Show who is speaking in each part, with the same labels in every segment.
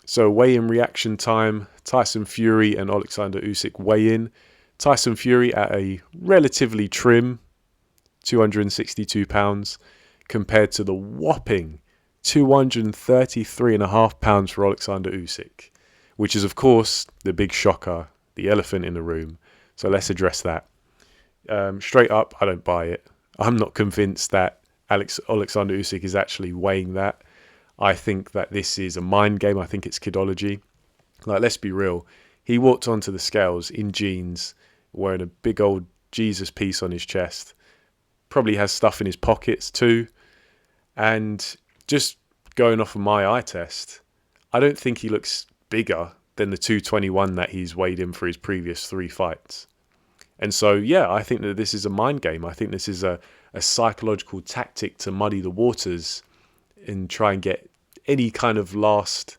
Speaker 1: So weigh-in reaction time, Tyson Fury and Alexander Usyk weigh in. Tyson Fury at a relatively trim 262 pounds compared to the whopping 233.5 pounds for Alexander Usyk, which is of course the big shocker, the elephant in the room. So let's address that. Straight up, I don't buy it. I'm not convinced that Alexander Usyk is actually weighing that. I think that this is a mind game. I think it's kidology. Like, let's be real. He walked onto the scales in jeans, wearing a big old Jesus piece on his chest. Probably has stuff in his pockets too. And just going off of my eye test, I don't think he looks bigger than the 221 that he's weighed in for his previous 3 fights. And so, yeah, I think that this is a mind game. I think this is a psychological tactic to muddy the waters and try and get any kind of last,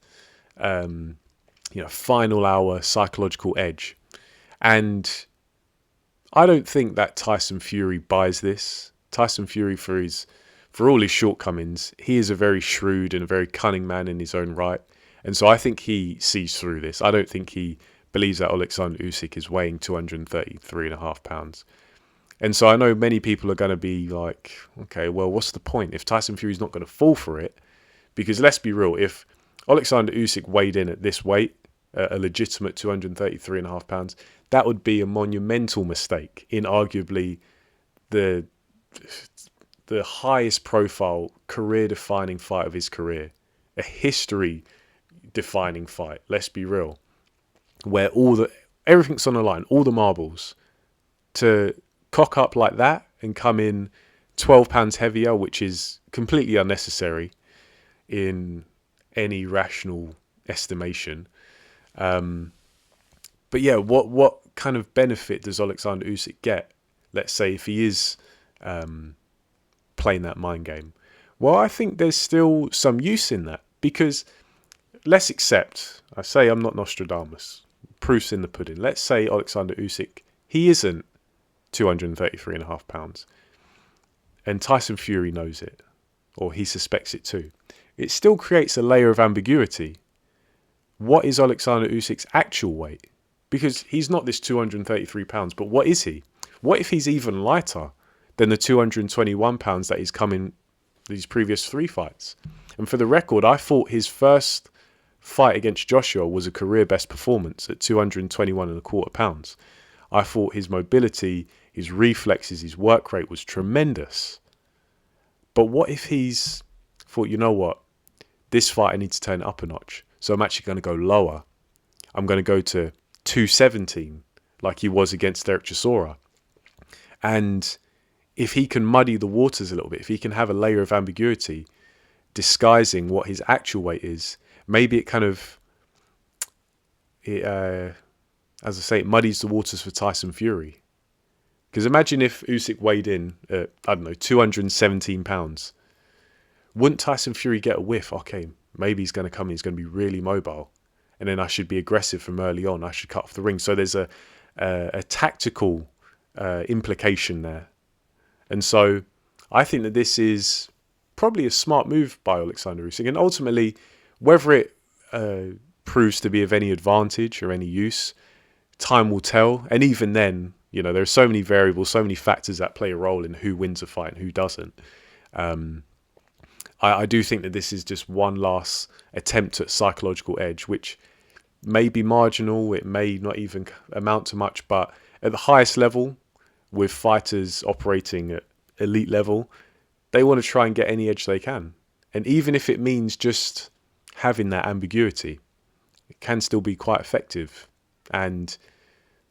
Speaker 1: final hour psychological edge. And I don't think that Tyson Fury buys this. Tyson Fury, for all his shortcomings, he is a very shrewd and a very cunning man in his own right. And so I think he sees through this. I don't think he believes that Alexander Usyk is weighing 233.5 pounds. And so I know many people are going to be like, okay, well, what's the point if Tyson Fury's not going to fall for it? Because let's be real, if Alexander Usyk weighed in at this weight, a legitimate 233.5 pounds, that would be a monumental mistake in arguably the highest profile, career-defining fight of his career. A history-defining fight, let's be real. Where everything's on the line, all the marbles. To cock up like that and come in 12 pounds heavier, which is completely unnecessary in any rational estimation. But yeah, what kind of benefit does Alexander Usyk get? Let's say if he is playing that mind game. Well, I think there's still some use in that, because let's accept, I say I'm not Nostradamus, proof's in the pudding. Let's say Alexander Usyk, he isn't 233.5 pounds, and Tyson Fury knows it, or he suspects it too. It still creates a layer of ambiguity. What is Alexander Usyk's actual weight? Because he's not this 233 pounds, but what is he? What if he's even lighter than the 221 pounds that he's come in these previous 3 fights? And for the record, I thought his first fight against Joshua was a career best performance at 221.25 pounds. I thought his mobility, his reflexes, his work rate was tremendous. But what if he's thought, you know what, this fight I need to turn it up a notch, so I'm actually going to go lower. I'm going to go to 217 like he was against Derek Chisora. And if he can muddy the waters a little bit, if he can have a layer of ambiguity disguising what his actual weight is, maybe it kind of, as I say, it muddies the waters for Tyson Fury. Because imagine if Usyk weighed in at, 217 pounds. Wouldn't Tyson Fury get a whiff? Okay, maybe he's going to come in, he's going to be really mobile. And then I should be aggressive from early on. I should cut off the ring. So there's a tactical implication there. And so I think that this is probably a smart move by Alexander Usyk. And ultimately, whether it proves to be of any advantage or any use, time will tell. And even then, there are so many variables, so many factors that play a role in who wins a fight and who doesn't. I do think that this is just one last attempt at psychological edge, which may be marginal. It may not even amount to much. But at the highest level, with fighters operating at elite level, they want to try and get any edge they can. And even if it means just having that ambiguity, it can still be quite effective. And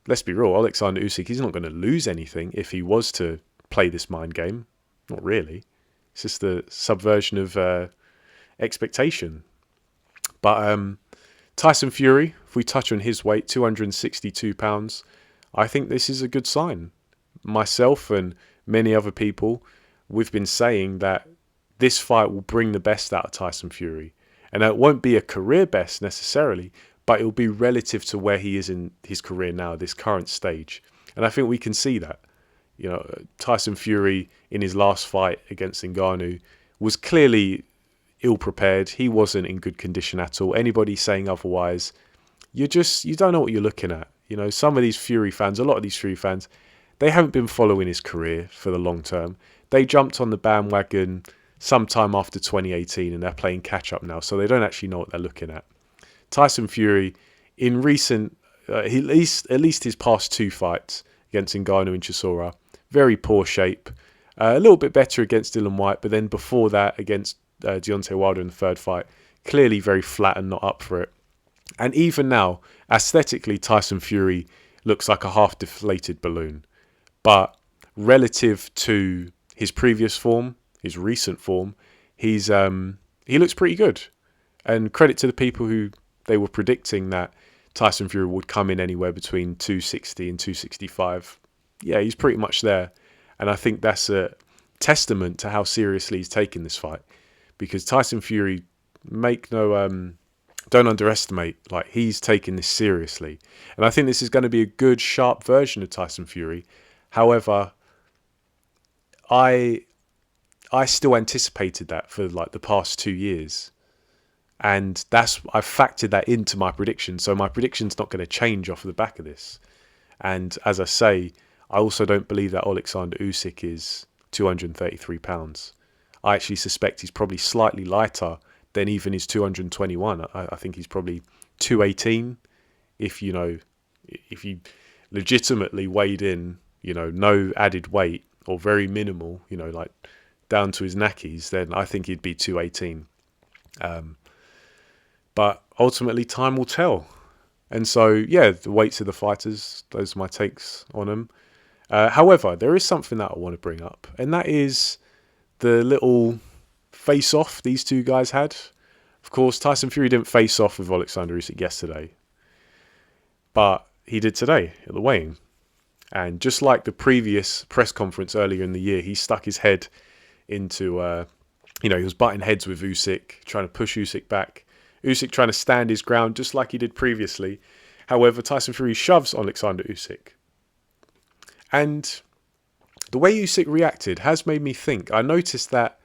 Speaker 1: let's be real, Alexander Usyk, he's not going to lose anything if he was to play this mind game. Not really. It's just the subversion of expectation. But Tyson Fury, if we touch on his weight, 262 pounds, I think this is a good sign. Myself and many other people, we've been saying that this fight will bring the best out of Tyson Fury. And it won't be a career best necessarily, but it will be relative to where he is in his career now, this current stage. And I think we can see that. Tyson Fury in his last fight against Ngannou was clearly ill-prepared. He wasn't in good condition at all. Anybody saying otherwise, you don't know what you're looking at. Some of these Fury fans, a lot of these Fury fans, they haven't been following his career for the long term. They jumped on the bandwagon sometime after 2018 and they're playing catch up now, so they don't actually know what they're looking at. Tyson Fury, in recent, at least his past 2 fights against Ngannou and Chisora, very poor shape. A little bit better against Dillian Whyte, but then before that against Deontay Wilder in the 3rd fight, clearly very flat and not up for it. And even now, aesthetically, Tyson Fury looks like a half-deflated balloon. But relative to his previous form, his recent form, he looks pretty good. And credit to the people who they were predicting that Tyson Fury would come in anywhere between 260 and 265. Yeah, he's pretty much there. And I think that's a testament to how seriously he's taking this fight. Because Tyson Fury, don't underestimate, he's taking this seriously. And I think this is going to be a good, sharp version of Tyson Fury. However, I still anticipated that for the past 2 years. And I've factored that into my prediction. So my prediction's not going to change off the back of this. And as I say, I also don't believe that Alexander Usyk is 233 pounds. I actually suspect he's probably slightly lighter than even his 221. I think he's probably 218 if you legitimately weighed in, no added weight or very minimal, down to his knackies, then I think he'd be 218. But ultimately, time will tell. And so, yeah, the weights of the fighters, those are my takes on them. However, there is something that I want to bring up, and that is the little face-off these two guys had. Of course, Tyson Fury didn't face off with Alexander Usyk yesterday, but he did today at the weigh-in. And just like the previous press conference earlier in the year, he stuck his head into, he was butting heads with Usyk, trying to push Usyk back. Usyk trying to stand his ground just like he did previously. However, Tyson Fury shoves Alexander Usyk. And the way Usyk reacted has made me think. I noticed that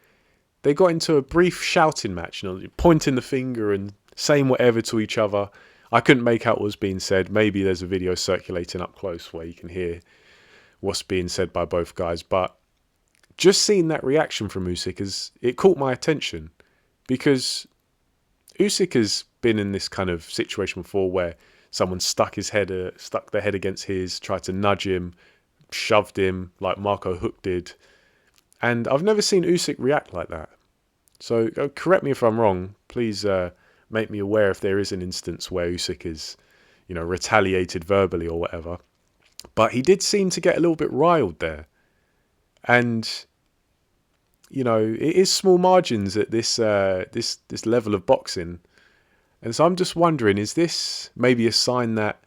Speaker 1: they got into a brief shouting match, pointing the finger and saying whatever to each other. I couldn't make out what was being said. Maybe there's a video circulating up close where you can hear what's being said by both guys. But just seeing that reaction from Usyk, it caught my attention. Because Usyk has been in this kind of situation before where someone stuck their head against his, tried to nudge him, shoved him like Marco Huck did. And I've never seen Usyk react like that. So correct me if I'm wrong. Please make me aware if there is an instance where Usyk is, retaliated verbally or whatever. But he did seem to get a little bit riled there. And, it is small margins at this level of boxing. And so I'm just wondering, is this maybe a sign that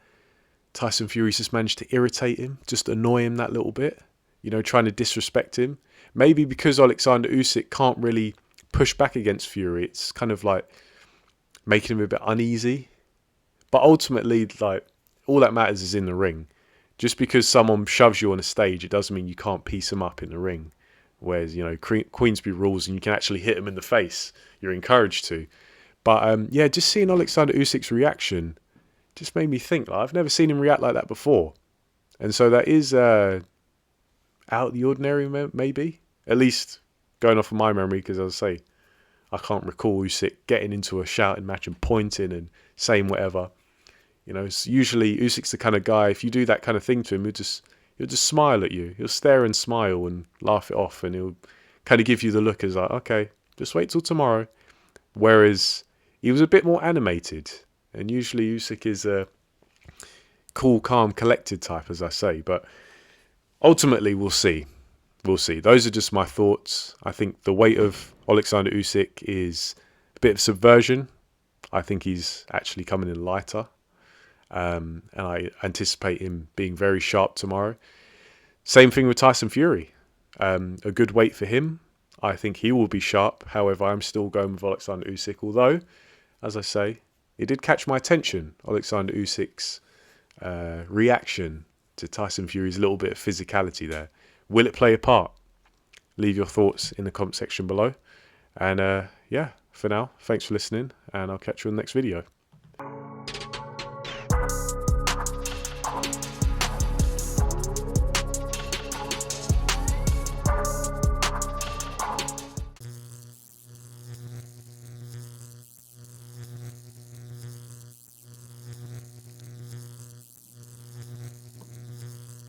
Speaker 1: Tyson Fury's just managed to irritate him, just annoy him that little bit, trying to disrespect him? Maybe because Alexander Usyk can't really push back against Fury, it's kind of like making him a bit uneasy. But ultimately, all that matters is in the ring. Just because someone shoves you on a stage, it doesn't mean you can't piece them up in the ring. Whereas, Queensberry rules and you can actually hit them in the face. You're encouraged to. But, just seeing Alexander Usyk's reaction just made me think, I've never seen him react like that before. And so that is out of the ordinary, maybe. At least going off of my memory, because as I say, I can't recall Usyk getting into a shouting match and pointing and saying whatever. Usually Usyk's the kind of guy, if you do that kind of thing to him, he'll just smile at you. He'll stare and smile and laugh it off, and he'll kind of give you the look as like, okay, just wait till tomorrow. Whereas he was a bit more animated, and usually Usyk is a cool, calm, collected type, as I say. But ultimately, we'll see. We'll see. Those are just my thoughts. I think the weight of Alexander Usyk is a bit of subversion. I think he's actually coming in lighter. And I anticipate him being very sharp tomorrow. Same thing with Tyson Fury. A good weight for him. I think he will be sharp. However, I'm still going with Alexander Usyk. Although, as I say, it did catch my attention. Alexander Usyk's reaction to Tyson Fury's little bit of physicality there. Will it play a part? Leave your thoughts in the comment section below. And for now, thanks for listening, and I'll catch you on the next video.